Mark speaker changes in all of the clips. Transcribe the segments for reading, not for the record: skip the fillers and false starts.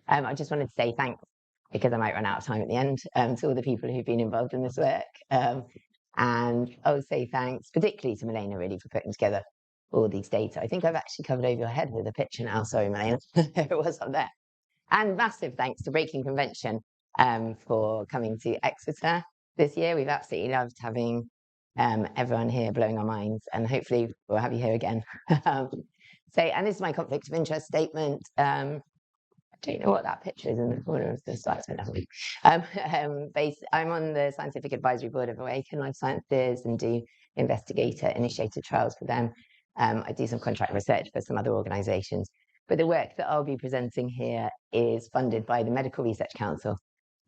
Speaker 1: I just wanted to say thanks, because I might run out of time at the end, to all the people who've been involved in this work. And I would say thanks, particularly to Milena, really, for putting together all these data. I think I've actually covered over your head with a picture now. Sorry, Milena, it was up there. And massive thanks to Breaking Convention for coming to Exeter this year. We've absolutely loved having everyone here, blowing our minds, and hopefully we'll have you here again. And this is my conflict of interest statement. I don't know what that picture is in the corner of the slides. I'm on the Scientific Advisory Board of Awaken Life Sciences and do investigator-initiated trials for them. I do some contract research for some other organisations. But the work that I'll be presenting here is funded by the Medical Research Council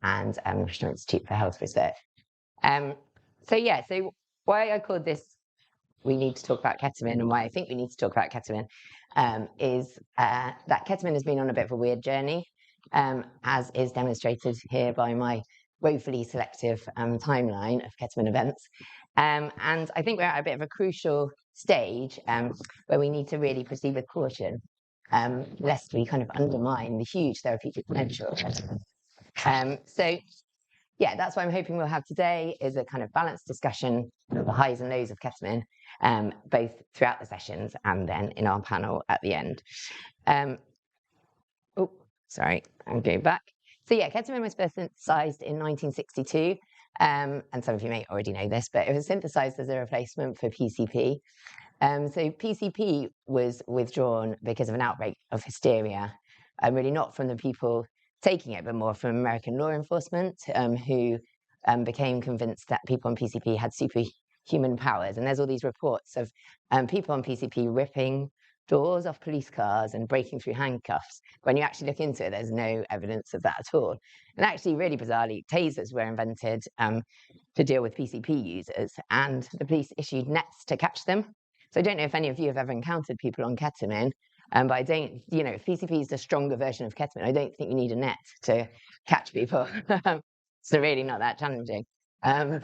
Speaker 1: and National Institute for Health Research. So why I called this "We Need to Talk About Ketamine," and why I think we need to talk about ketamine, is that ketamine has been on a bit of a weird journey, as is demonstrated here by my woefully selective timeline of ketamine events. And I think we're at a bit of a crucial stage where we need to really proceed with caution, lest we kind of undermine the huge therapeutic potential of ketamine. That's what I'm hoping we'll have today, is a kind of balanced discussion of the highs and lows of ketamine, both throughout the sessions and then in our panel at the end. Sorry, I'm going back. Ketamine was first synthesized in 1962, and some of you may already know this, but it was synthesized as a replacement for PCP. So PCP was withdrawn because of an outbreak of hysteria, really not from the people taking it, but more from American law enforcement, who became convinced that people on PCP had superhuman powers. And there's all these reports of people on PCP ripping doors off police cars and breaking through handcuffs. When you actually look into it, there's no evidence of that at all. And actually, really bizarrely, tasers were invented to deal with PCP users, and the police issued nets to catch them. So I don't know if any of you have ever encountered people on ketamine, but I don't, if PCP is a stronger version of ketamine, I don't think you need a net to catch people. So really not that challenging. So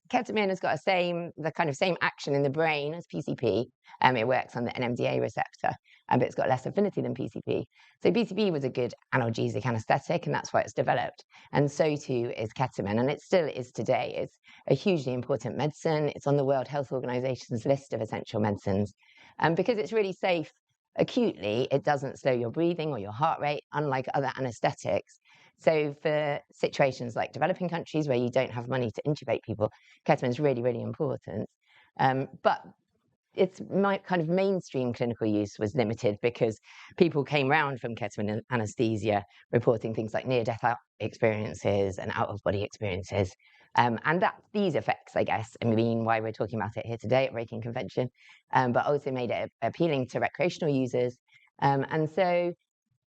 Speaker 1: ketamine has got the kind of same action in the brain as PCP. It works on the NMDA receptor, but it's got less affinity than PCP. So PCP was a good analgesic anesthetic, and that's why it's developed. And so too is ketamine, and it still is today. It's a hugely important medicine. It's on the World Health Organization's list of essential medicines. Because it's really safe acutely, it doesn't slow your breathing or your heart rate, unlike other anesthetics. So for situations like developing countries where you don't have money to intubate people, ketamine is really, really important. But its kind of mainstream clinical use was limited because people came round from ketamine anesthesia reporting things like near-death experiences and out-of-body experiences. And these effects, I guess, mean why we're talking about it here today at Breaking Convention, but also made it appealing to recreational users. And so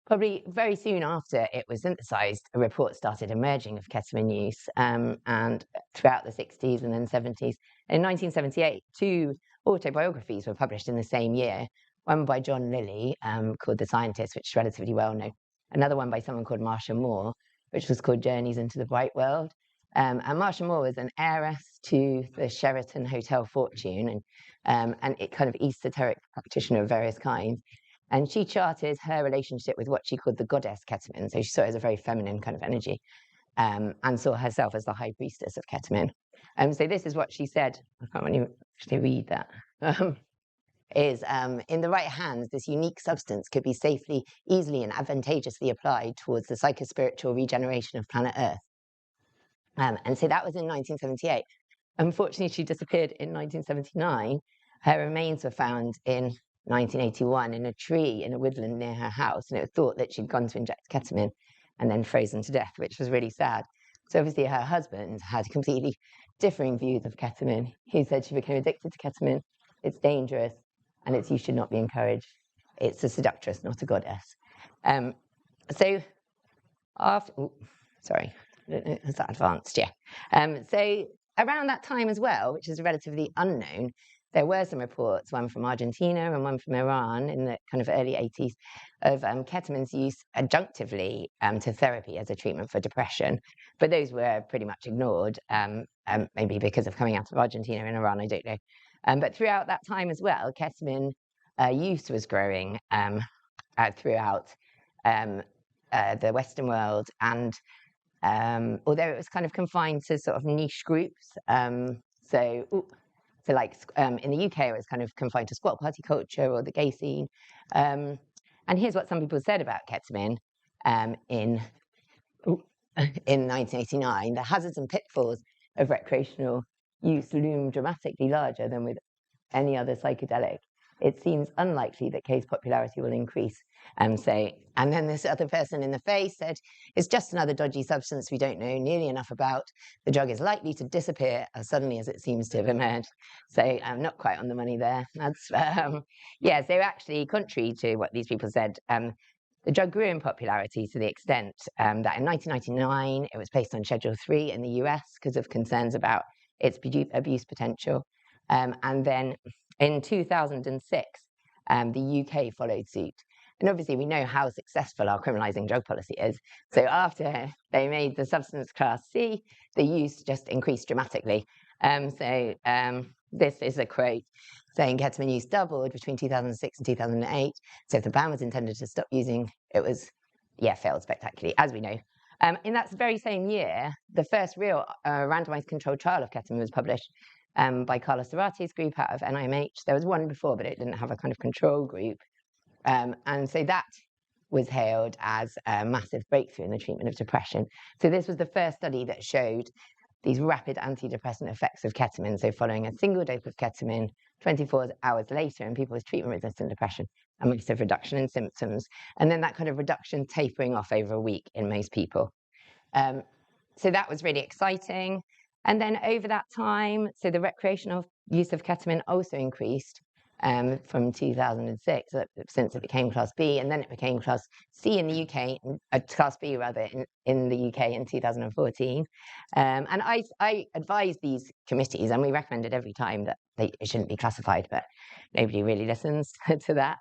Speaker 1: probably very soon after it was synthesized, a report started emerging of ketamine use, and throughout the 60s and then 70s. In 1978, 2 autobiographies were published in the same year, one by John Lilly, called The Scientist, which is relatively well known, another one by someone called Marcia Moore, which was called Journeys into the Bright World. And Marcia Moore was an heiress to the Sheraton Hotel fortune, and a kind of esoteric practitioner of various kinds. And she charted her relationship with what she called the goddess ketamine. So she saw it as a very feminine kind of energy, and saw herself as the high priestess of ketamine. So this is what she said. I can't really actually read that. In the right hands, this unique substance could be safely, easily, and advantageously applied towards the psychospiritual regeneration of planet Earth. And so that was in 1978. Unfortunately, she disappeared in 1979. Her remains were found in 1981 in a tree in a woodland near her house, and it was thought that she'd gone to inject ketamine and then frozen to death, which was really sad. So obviously her husband had completely differing views of ketamine. He said she became addicted to ketamine, it's dangerous, and its use should not be encouraged. It's a seductress, not a goddess. So is that advanced? Yeah. So around that time as well, which is relatively unknown, there were some reports, one from Argentina and one from Iran in the kind of early 80s, of ketamine's use adjunctively to therapy as a treatment for depression. But those were pretty much ignored, maybe because of coming out of Argentina and Iran, I don't know. But throughout that time as well, ketamine use was growing throughout the Western world, and although it was kind of confined to sort of niche groups, so like in the UK, it was kind of confined to squat party culture or the gay scene. And here's what some people said about ketamine in 1989. The hazards and pitfalls of recreational use loom dramatically larger than with any other psychedelic. It seems unlikely that case popularity will increase. And then this other person in the face said, it's just another dodgy substance we don't know nearly enough about. The drug is likely to disappear as suddenly as it seems to have emerged. So I'm not quite on the money there. That's, yeah, so actually, contrary to what these people said, the drug grew in popularity to the extent that in 1999, it was placed on Schedule 3 in the US because of concerns about its abuse potential. And then in 2006, the UK followed suit. And obviously, we know how successful our criminalising drug policy is. So after they made the substance class C, the use just increased dramatically. This is a quote saying ketamine use doubled between 2006 and 2008. So if the ban was intended to stop using, it was, failed spectacularly, as we know. In that very same year, the first real randomized controlled trial of ketamine was published by Carlos Zarate's group out of NIMH. There was one before, but it didn't have a kind of control group. And so that was hailed as a massive breakthrough in the treatment of depression. So this was the first study that showed these rapid antidepressant effects of ketamine. So following a single dose of ketamine 24 hours later in people with treatment-resistant depression, a massive reduction in symptoms. And then that kind of reduction tapering off over a week in most people. So that was really exciting. And then over that time, so the recreational use of ketamine also increased from 2006, since it became Class B, and then it became Class C in the UK, Class B rather, in the UK in 2014. And I advised these committees, and we recommended every time that it shouldn't be classified, but nobody really listens to that.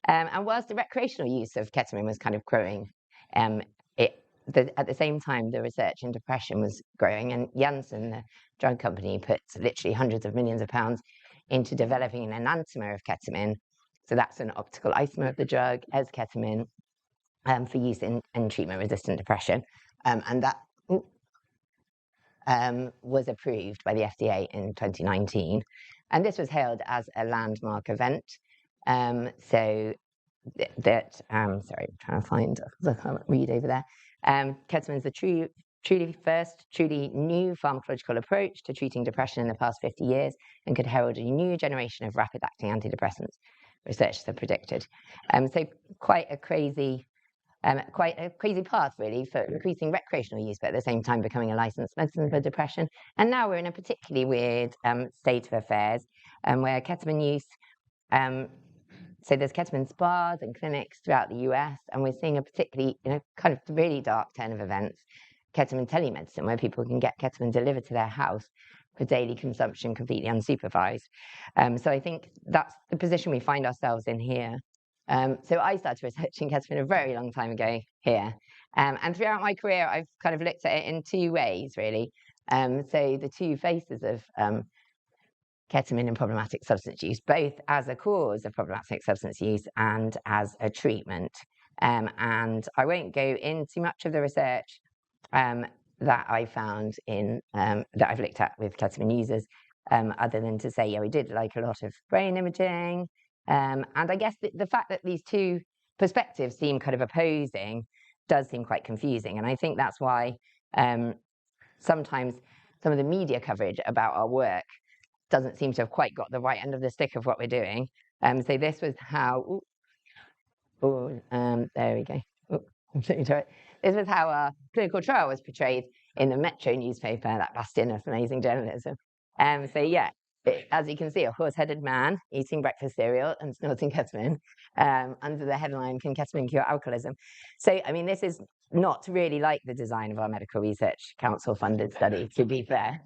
Speaker 1: And whilst the recreational use of ketamine was kind of growing, at the same time, the research in depression was growing, and Janus, the drug company, put literally hundreds of millions of pounds into developing an enantiomer of ketamine. So that's an optical isomer of the drug as ketamine for use in treatment-resistant depression. And that was approved by the FDA in 2019. And this was hailed as a landmark event. Sorry, I'm trying to find, I can't read over there. Ketamine is the truly new pharmacological approach to treating depression in the past 50 years and could herald a new generation of rapid-acting antidepressants, researchers have predicted. So quite a crazy path, really, for increasing recreational use, but at the same time becoming a licensed medicine for depression. And now we're in a particularly weird state of affairs where ketamine use, so there's ketamine spas and clinics throughout the US, and we're seeing a particularly, kind of really dark turn of events, ketamine telemedicine, where people can get ketamine delivered to their house for daily consumption, completely unsupervised. So I think that's the position we find ourselves in here. So I started researching ketamine a very long time ago here. And throughout my career, I've kind of looked at it in two ways, really. So the two faces of ketamine and problematic substance use, both as a cause of problematic substance use and as a treatment. And I won't go into much of the research that I found that I've looked at with ketamine users, other than to say, we did like a lot of brain imaging. And I guess the fact that these two perspectives seem kind of opposing does seem quite confusing. And I think that's why sometimes some of the media coverage about our work doesn't seem to have quite got the right end of the stick of what we're doing. So this was how, there we go. This was how our clinical trial was portrayed in the Metro newspaper, that bastion of amazing journalism. As you can see, a horse-headed man eating breakfast cereal and snorting ketamine under the headline, "Can Ketamine Cure Alcoholism?" So, I mean, this is not really like the design of our Medical Research Council-funded study, to be fair.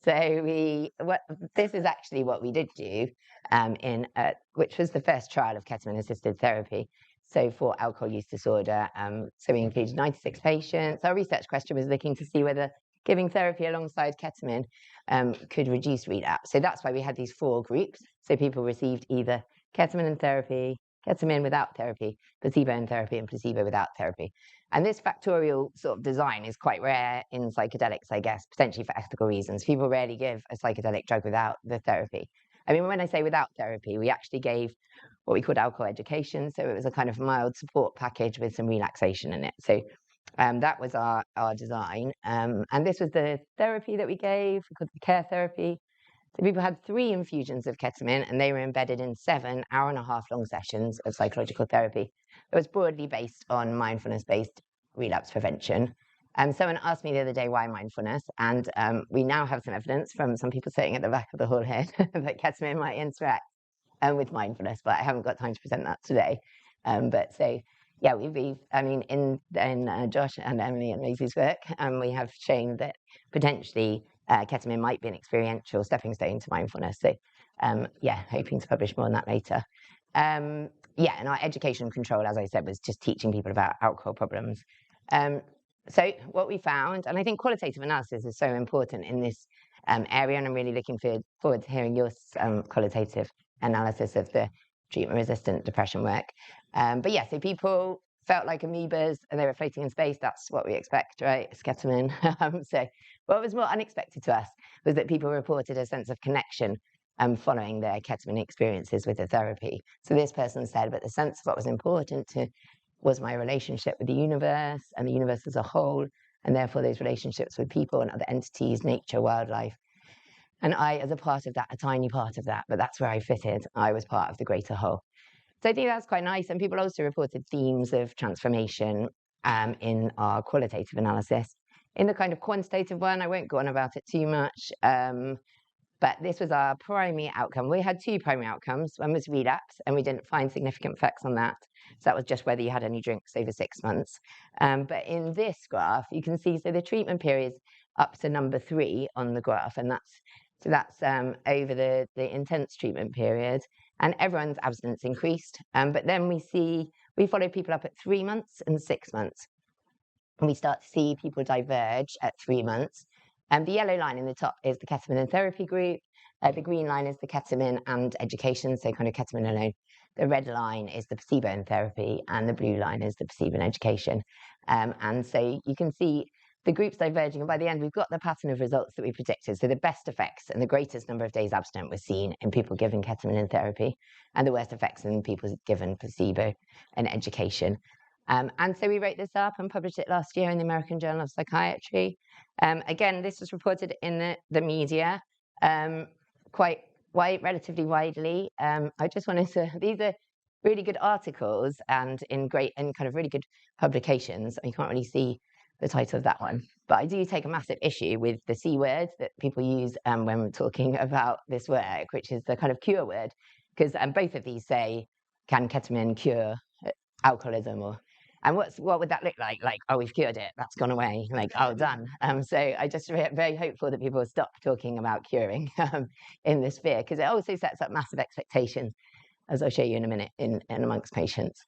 Speaker 1: This is actually what we did do which was the first trial of ketamine-assisted therapy. So for alcohol use disorder, so we included 96 patients. Our research question was looking to see whether giving therapy alongside ketamine could reduce relapse. So that's why we had these 4 groups. So people received either ketamine and therapy, ketamine without therapy, placebo in therapy, and placebo without therapy. And this factorial sort of design is quite rare in psychedelics, I guess, potentially for ethical reasons. People rarely give a psychedelic drug without the therapy. I mean, when I say without therapy, we actually gave what we called alcohol education. So it was a kind of mild support package with some relaxation in it. So that was our design. And this was the therapy that we gave, called the care therapy. So people had 3 infusions of ketamine, and they were embedded in 7 hour-and-a-half-long sessions of psychological therapy. It was broadly based on mindfulness-based relapse prevention. Someone asked me the other day why mindfulness, and we now have some evidence from some people sitting at the back of the hall here that ketamine might interact with mindfulness, but I haven't got time to present that today. But so, yeah, I mean, in Josh and Emily and Rosie's work, we have shown that potentially ketamine might be an experiential stepping stone to mindfulness. So, yeah, hoping to publish more on that later. Yeah, and our education control, as I said, was just teaching people about alcohol problems. So what we found, and I think qualitative analysis is so important in this area, and I'm really looking forward to hearing your qualitative analysis of the treatment-resistant depression work. But yeah, so people felt like amoebas and they were floating in space. That's what we expect, right? It's ketamine. So what was more unexpected to us was that people reported a sense of connection following their ketamine experiences with the therapy. So this person said, but the sense of what was important was my relationship with the universe and the universe as a whole, and therefore those relationships with people and other entities, nature, wildlife. And I, as a part of that, a tiny part of that, but that's where I fitted. I was part of the greater whole. So I think that's quite nice. And people also reported themes of transformation in our qualitative analysis. In the kind of quantitative one, I won't go on about it too much, but this was our primary outcome. We had 2 primary outcomes. One was relapse, and we didn't find significant effects on that. So that was just whether you had any drinks over 6 months. But in this graph, you can see, so the treatment period's up to number 3 on the graph, and that's over the intense treatment period, and everyone's abstinence increased. But then we follow people up at 3 months and 6 months, and we start to see people diverge at 3 months. The yellow line in the top is the ketamine and therapy group. The green line is the ketamine and education, so kind of ketamine alone. The red line is the placebo and therapy, and the blue line is the placebo and education. And so you can see the groups diverging, and by the end, we've got the pattern of results that we predicted. So the best effects and the greatest number of days abstinent were seen in people given ketamine and therapy, and the worst effects in people given placebo and education. And so we wrote this up and published it last year in the American Journal of Psychiatry. Again, this was reported in the media relatively widely. I just wanted to, these are really good articles and in kind of really good publications. You can't really see the title of that one, but I do take a massive issue with the C word that people use when we're talking about this work, which is the kind of cure word, because both of these say, can ketamine cure alcoholism? And what would that look like? Like, oh, we've cured it, that's gone away, like, oh, done. So I just very hopeful that people will stop talking about curing in this sphere, because it also sets up massive expectations, as I'll show you in a minute, in amongst patients.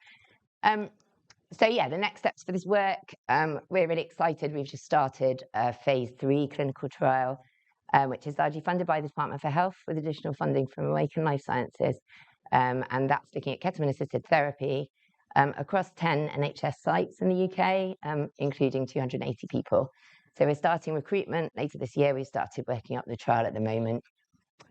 Speaker 1: So yeah, the next steps for this work, we're really excited. We've just started a phase 3 clinical trial, which is largely funded by the Department for Health with additional funding from Awaken Life Sciences. And that's looking at ketamine-assisted therapy across 10 NHS sites in the UK, including 280 people. So we're starting recruitment later this year. We've started working up the trial at the moment.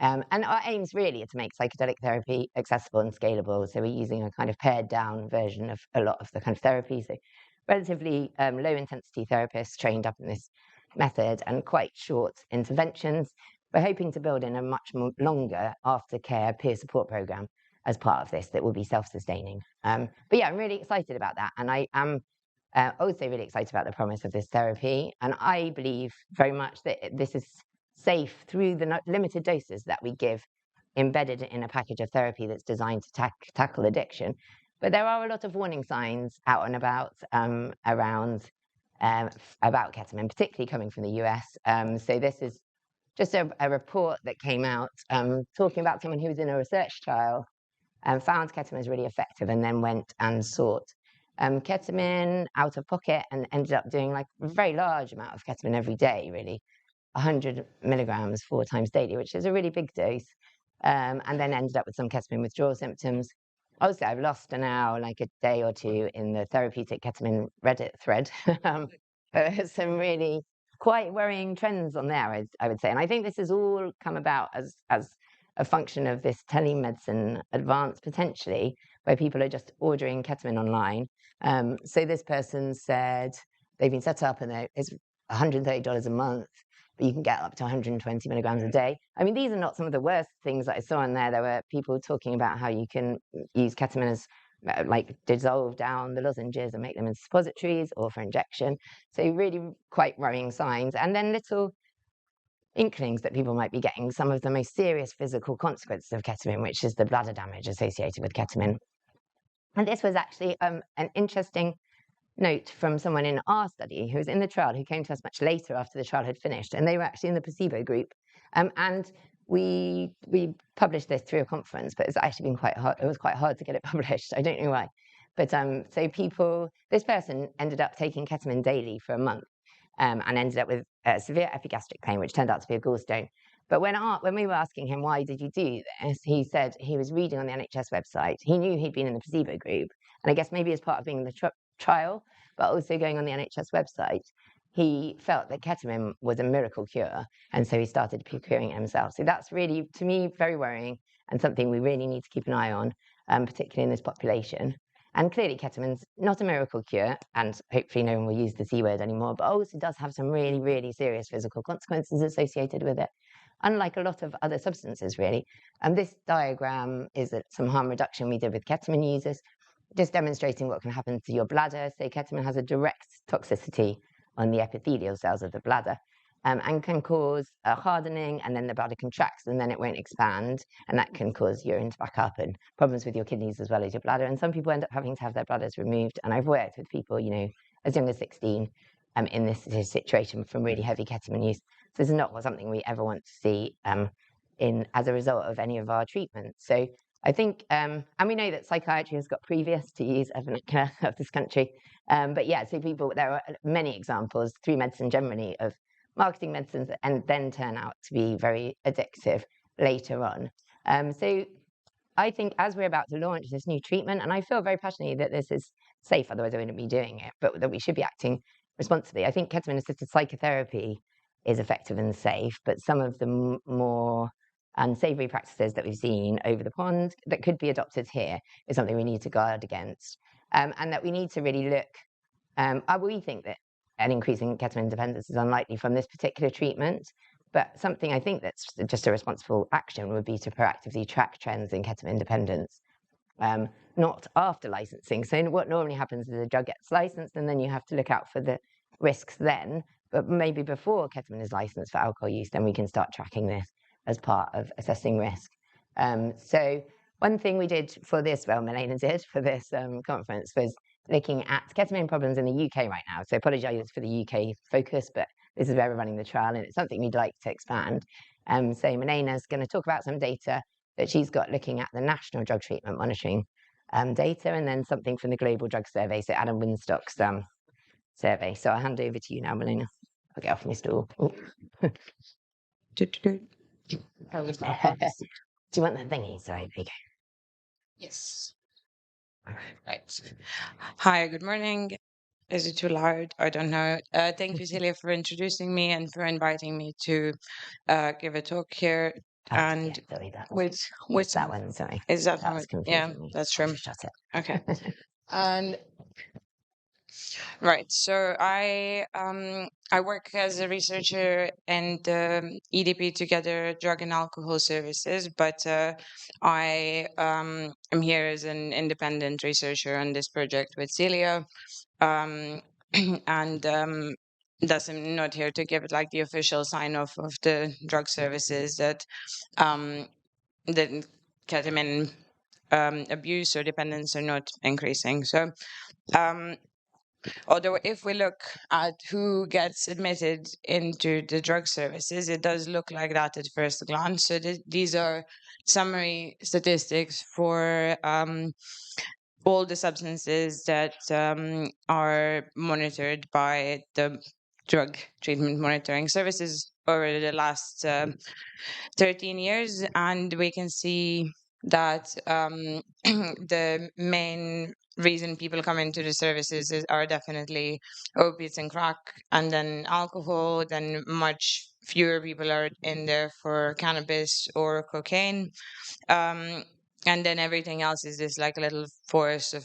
Speaker 1: And our aims really are to make psychedelic therapy accessible and scalable. So we're using a kind of pared down version of a lot of the kind of therapy. So relatively low intensity therapists trained up in this method and quite short interventions. We're hoping to build in a much more longer aftercare peer support program as part of this that will be self-sustaining. But yeah, I'm really excited about that. And I am also really excited about the promise of this therapy. And I believe very much that this is safe through the limited doses that we give embedded in a package of therapy that's designed to tackle addiction. But there are a lot of warning signs out and about around about ketamine, particularly coming from the US. So this is just a report that came out talking about someone who was in a research trial and found ketamine was really effective and then went and sought ketamine out of pocket and ended up doing like a very large amount of ketamine every day, really. 100 milligrams 4 times daily, which is a really big dose, and then ended up with some ketamine withdrawal symptoms. Also, I've lost now like a day or two in the therapeutic ketamine Reddit thread. There's some really quite worrying trends on there, I would say. And I think this has all come about as a function of this telemedicine advance potentially, where people are just ordering ketamine online. So this person said they've been set up and it's $130 a month, but you can get up to 120 milligrams a day. I mean, these are not some of the worst things that I saw in there. There were people talking about how you can use ketamine as like dissolve down the lozenges and make them into suppositories or for injection. So really quite worrying signs. And then little inklings that people might be getting some of the most serious physical consequences of ketamine, which is the bladder damage associated with ketamine. And this was actually an interesting note from someone in our study who was in the trial, who came to us much later after the trial had finished, and they were actually in the placebo group. And we published this through a conference, but it's actually been quite hard. It was quite hard to get it published. I don't know why. But so this person ended up taking ketamine daily for a month, and ended up with severe epigastric pain, which turned out to be a gallstone. But when we were asking him, why did you do this? He said he was reading on the NHS website. He knew he'd been in the placebo group. And I guess maybe as part of being in the trial, but also going on the NHS website, he felt that ketamine was a miracle cure. And so he started procuring it himself. So that's really, to me, very worrying and something we really need to keep an eye on, particularly in this population. And clearly, ketamine's not a miracle cure, and hopefully no one will use the C word anymore, but also does have some really, really serious physical consequences associated with it, unlike a lot of other substances, really. And this diagram is some harm reduction we did with ketamine users, just demonstrating what can happen to your bladder. So ketamine has a direct toxicity on the epithelial cells of the bladder, and can cause a hardening, and then the bladder contracts and then it won't expand, and that can cause urine to back up and problems with your kidneys as well as your bladder. And some people end up having to have their bladders removed. And I've worked with people, as young as 16, in this situation from really heavy ketamine use. So this is not something we ever want to see as a result of any of our treatments. So I think, and we know that psychiatry has got previous, to use a vernacular of this country. But yeah, so there are many examples through medicine generally of marketing medicines and then turn out to be very addictive later on. So I think as we're about to launch this new treatment, and I feel very passionately that this is safe, otherwise I wouldn't be doing it, but that we should be acting responsibly. I think ketamine-assisted psychotherapy is effective and safe, but some of the more unsavory practices that we've seen over the pond that could be adopted here is something we need to guard against, and that we need to really look. We think that an increase in ketamine dependence is unlikely from this particular treatment, but something I think that's just a responsible action would be to proactively track trends in ketamine dependence, not after licensing. So what normally happens is a drug gets licensed and then you have to look out for the risks then, but maybe before ketamine is licensed for alcohol use, then we can start tracking this as part of assessing risk. So one thing we did for this, Milena did for this conference, was looking at ketamine problems in the UK right now. So apologise for the UK focus, but this is where we're running the trial, and it's something we'd like to expand. So Milena's going to talk about some data that she's got looking at the National Drug Treatment Monitoring data, and then something from the Global Drug Survey, so Adam Winstock's survey. So I'll hand over to you now, Milena. I'll get off my stool. Do you want the thingy? Sorry, there you go.
Speaker 2: Yes. Right. Hi, good morning. Is it too loud? I don't know. Thank you, Celia, for introducing me and for inviting me to give a talk here. And
Speaker 1: yeah, sorry,
Speaker 2: with
Speaker 1: that one, sorry.
Speaker 2: Is that
Speaker 1: one?
Speaker 2: Yeah, that's true.
Speaker 1: Shut it.
Speaker 2: Okay. And right. So I work as a researcher and EDP together, drug and alcohol services, but I am here as an independent researcher on this project with Celia, and thus I'm not here to give it like the official sign off of the drug services that the ketamine abuse or dependence are not increasing. So although if we look at who gets admitted into the drug services, it does look like that at first glance. So these are summary statistics for all the substances that are monitored by the drug treatment monitoring services over the last 13 years. And we can see that the main reason people come into the services are definitely opiates and crack, and then alcohol. Then much fewer people are in there for cannabis or cocaine. Um, and then everything else is just like a little forest of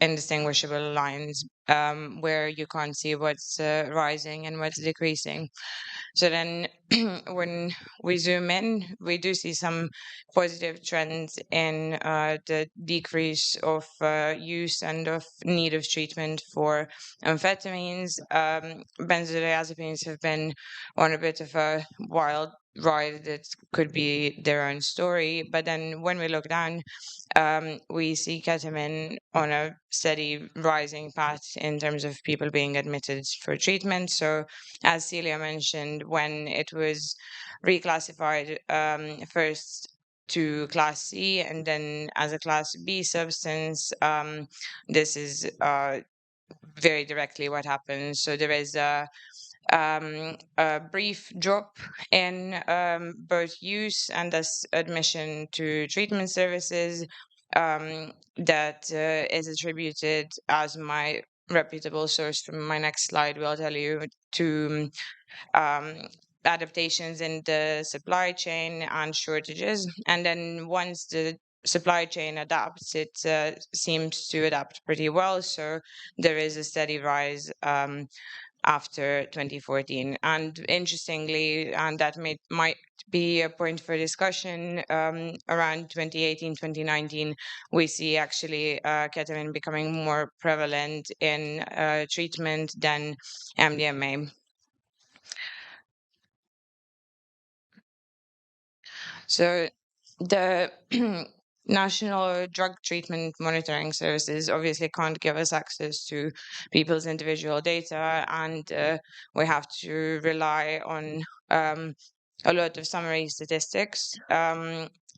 Speaker 2: indistinguishable lines, where you can't see what's rising and what's decreasing. So then when we zoom in, we do see some positive trends in the decrease of use and of need of treatment for amphetamines. Benzodiazepines have been on a bit of a wild ride that could be their own story. But then when we look down, we see ketamine on a steady rising path in terms of people being admitted for treatment. So, as Celia mentioned, when it was reclassified first to Class C and then as a Class B substance, this is very directly what happens. So, there is a brief drop in both use and thus admission to treatment services, that is attributed, as my reputable source from my next slide will tell you, to um, adaptations in the supply chain and shortages. And then once the supply chain adapts, it seems to adapt pretty well. So there is a steady rise after 2014. And interestingly, and that might be a point for discussion, around 2018, 2019, we see actually ketamine becoming more prevalent in treatment than MDMA. So the National Drug Treatment Monitoring Services obviously can't give us access to people's individual data, and we have to rely on a lot of summary statistics.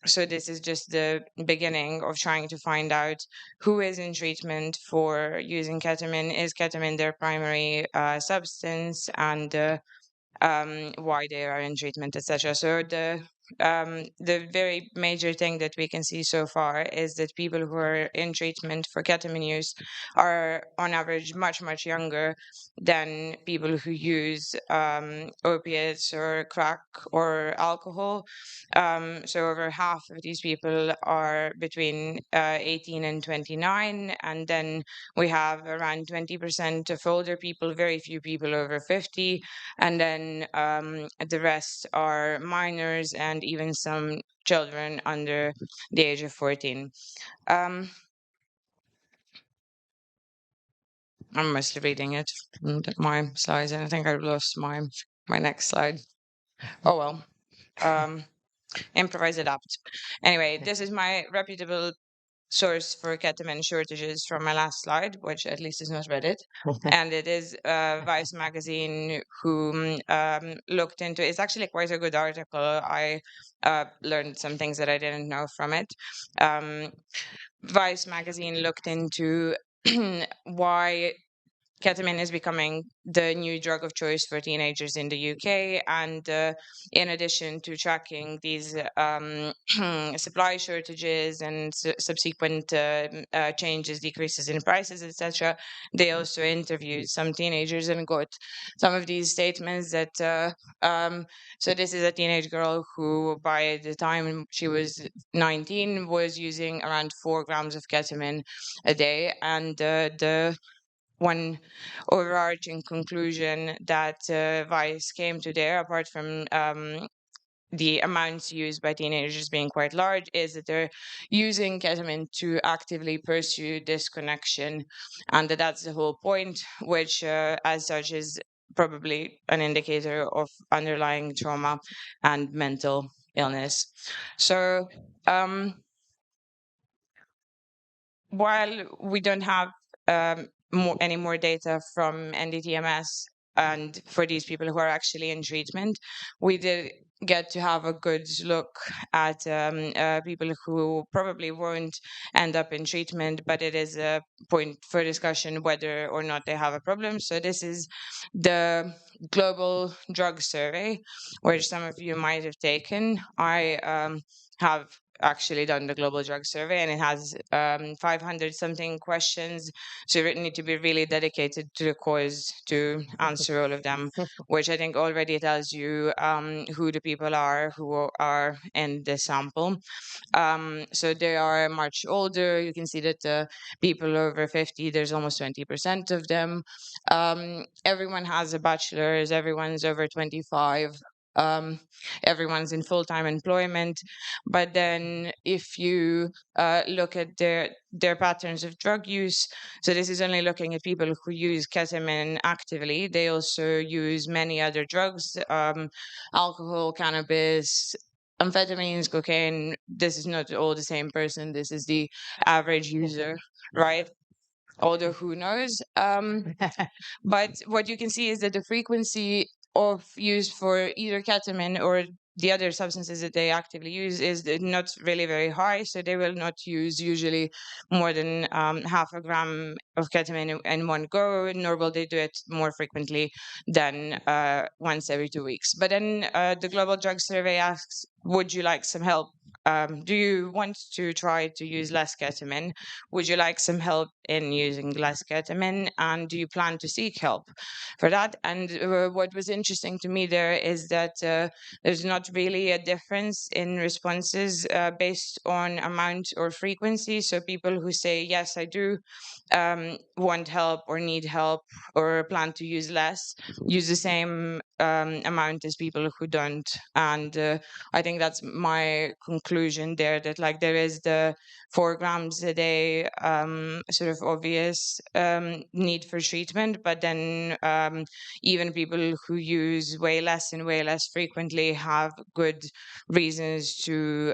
Speaker 2: So this is just the beginning of trying to find out who is in treatment for using ketamine. Is ketamine their primary substance, and why they are in treatment, etc. So the very major thing that we can see so far is that people who are in treatment for ketamine use are on average much younger than people who use opiates or crack or alcohol. So over half of these people are between 18 and 29, and then we have around 20% of older people, very few people over 50, and then the rest are minors and even some children under the age of 14. Um, I'm mostly reading it from my slides, and I think I've lost my next slide. Oh well. Improvise, adapt. Anyway, this is my reputable source for ketamine shortages from my last slide, which at least is not Reddit. And it is Vice magazine, who looked into it's actually quite a good article. I learned some things that I didn't know from it. Vice magazine looked into why ketamine is becoming the new drug of choice for teenagers in the UK. And in addition to tracking these supply shortages and subsequent changes, decreases in prices, etc., they also interviewed some teenagers and got some of these statements that. So this is a teenage girl who, by the time she was 19, was using around 4 grams of ketamine a day, and the one overarching conclusion that Vice came to there, apart from the amounts used by teenagers being quite large, is that they're using ketamine to actively pursue disconnection, and that's the whole point, which, as such, is probably an indicator of underlying trauma and mental illness. So, while we don't have any more data from NDTMS and for these people who are actually in treatment, we did get to have a good look at people who probably won't end up in treatment, but it is a point for discussion whether or not they have a problem. So this is the Global Drug Survey, which some of you might have taken. I have actually done the Global Drug Survey, and it has 500 something questions. So you need to be really dedicated to the cause to answer all of them, which I think already tells you who the people are who are in the sample. So they are much older. You can see that the people over 50, there's almost 20% of them. Everyone has a bachelor's, everyone's over 25. Everyone's in full-time employment, but then if you look at their patterns of drug use, so this is only looking at people who use ketamine actively. They also use many other drugs, alcohol, cannabis, amphetamines, cocaine. This is not all the same person. This is the average user, right? Although who knows? But what you can see is that the frequency of use for either ketamine or the other substances that they actively use is not really very high. So they will not use usually more than half a gram of ketamine in one go, nor will they do it more frequently than once every 2 weeks. But then the Global Drug Survey asks, would you like some help? Do you want to try to use less ketamine? Would you like some help in using less ketamine? And do you plan to seek help for that? And what was interesting to me there is that there's not really a difference in responses based on amount or frequency. So people who say, yes, I do want help or need help or plan to use less, use the same amount as people who don't. And I think that's my conclusion there, that like there is the 4 grams a day sort of obvious need for treatment, but then even people who use way less and way less frequently have good reasons to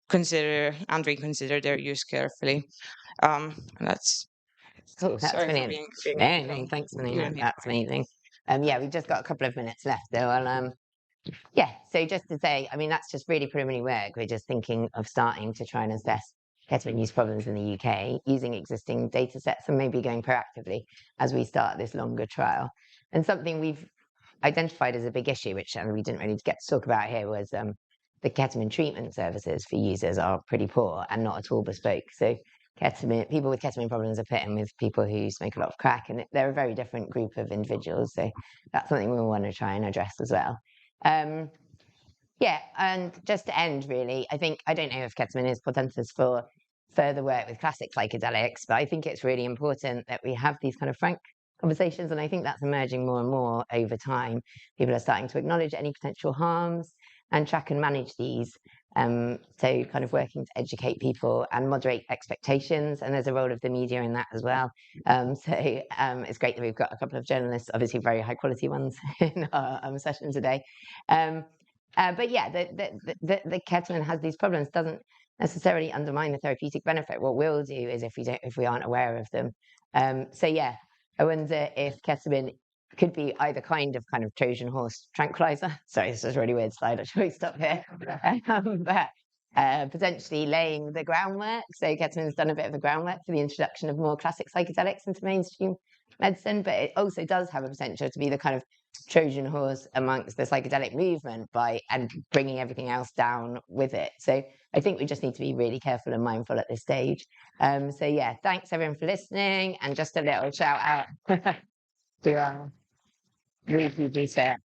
Speaker 2: consider and reconsider their use carefully. That's
Speaker 1: Cool, that's
Speaker 2: sorry for
Speaker 1: brilliant.
Speaker 2: being
Speaker 1: No, thanks, Melina. That's amazing. Yeah, we've just got a couple of minutes left, so I'll yeah. So just to say, I mean, that's just really preliminary work. We're just thinking of starting to try and assess ketamine use problems in the UK using existing data sets and maybe going proactively as we start this longer trial. And something we've identified as a big issue, which we didn't really get to talk about here, was the ketamine treatment services for users are pretty poor and not at all bespoke. So people with ketamine problems are put in with people who smoke a lot of crack, and they're a very different group of individuals. So that's something we want to try and address as well. Yeah, and just to end, really, I don't know if ketamine is portentous for further work with classic psychedelics, but I think it's really important that we have these kind of frank conversations, and I think that's emerging more and more over time. People are starting to acknowledge any potential harms and track and manage these. So kind of working to educate people and moderate expectations, and there's a role of the media in that as well. It's great that we've got a couple of journalists, obviously very high quality ones, in our session today. But yeah, the ketamine has these problems, doesn't necessarily undermine the therapeutic benefit. What we'll do is if we aren't aware of them. So yeah, I wonder if ketamine could be either kind of Trojan horse tranquilizer. Sorry, this is a really weird slide. I should probably stop here. But potentially laying the groundwork. So ketamine's done a bit of the groundwork for the introduction of more classic psychedelics into mainstream medicine, but it also does have a potential to be the kind of Trojan horse amongst the psychedelic movement and bringing everything else down with it. So I think we just need to be really careful and mindful at this stage. So yeah, thanks everyone for listening, and just a little shout out to Ruby Research.